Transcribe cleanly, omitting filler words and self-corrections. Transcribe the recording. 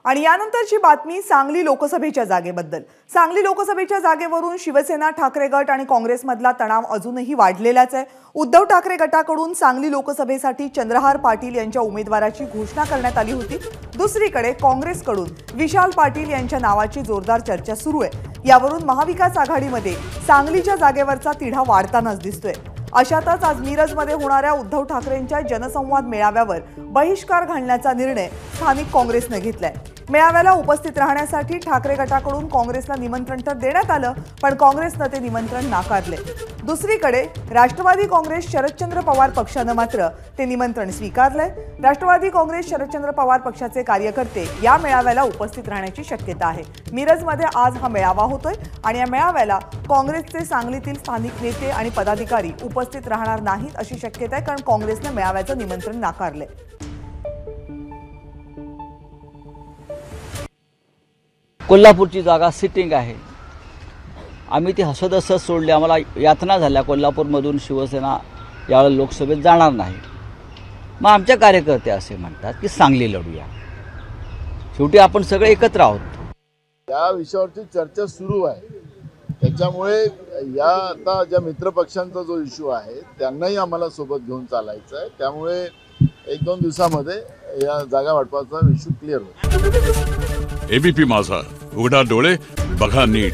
आणि यानंतरची बातमी सांगली लोकसभेच्या जागेबद्दल। सांगली लोकसभेच्या जागेवरून शिवसेना, ठाकरे गट आणि काँग्रेसमधला तणाव अजूनही वाढलेलाच आहे। उद्धव ठाकरे गटाकडून सांगली लोकसभेसाठी चंद्रहार पाटील यांच्या उमेदवाराची घोषणा करण्यात आली होती। दुसरीकडे काँग्रेसकडून विशाल पाटील यांच्या नावाची जोरदार चर्चा सुरू आहे। यावरून महाविकास आघाडीमध्ये सांगलीच्या जागेवरचा तिढा वाढतानाच दिसतोय। अशातच आज मिरजमध्ये होणाऱ्या उद्धव ठाकरेंच्या जनसंवाद मेळाव्यावर बहिष्कार घालण्याचा निर्णय स्थानिक काँग्रेसने घेतलाय। मेळाव्याला उपस्थित राहण्यासाठी ठाकरे गटाकडून काँग्रेसला निमंत्रण तर देण्यात आलं, पण काँग्रेसने ते निमंत्रण नाकारले। दुसरीकडे राष्ट्रवादी काँग्रेस शरदचंद्र पवार पक्षाने मात्र ते निमंत्रण स्वीकारलंय। राष्ट्रवादी काँग्रेस शरदचंद्र पवार पक्षाचे कार्यकर्ते या मेळाव्याला उपस्थित राहण्याची शक्यता आहे। मिरजमध्ये आज हा मेळावा होतोय आणि या मेळाव्याला काँग्रेसचे सांगलीतील स्थानिक नेते आणि पदाधिकारी उपस्थित राहणार नाहीत अशी शक्यता आहे, कारण काँग्रेसने मेळाव्याचं निमंत्रण नाकारले। कोल्हापूरची जागा सिटिंग आहे। आम्ही ती हसत सोडली। आम्हाला यातना झाल्या कोल्हापूरमधून शिवसेना यावेळेला लोकसभेत जाणार नाही। मग आमचे कार्यकर्ते असे म्हणतात की सांगली लढूया। शेवटी आपण सगळे एकत्र आहोत। या विषयावरची चर्चा सुरू आहे। त्याच्यामुळे या आता ज्या मित्रपक्षांचा जो इश्यू आहे त्यांनाही आम्हाला सोबत घेऊन चालायचं आहे। त्यामुळे 1-2 दिवसामध्ये या जागा वाटपाचा इश्यू क्लिअर होईल। एबीपी माझा, उघडा डोळे बघा नीट।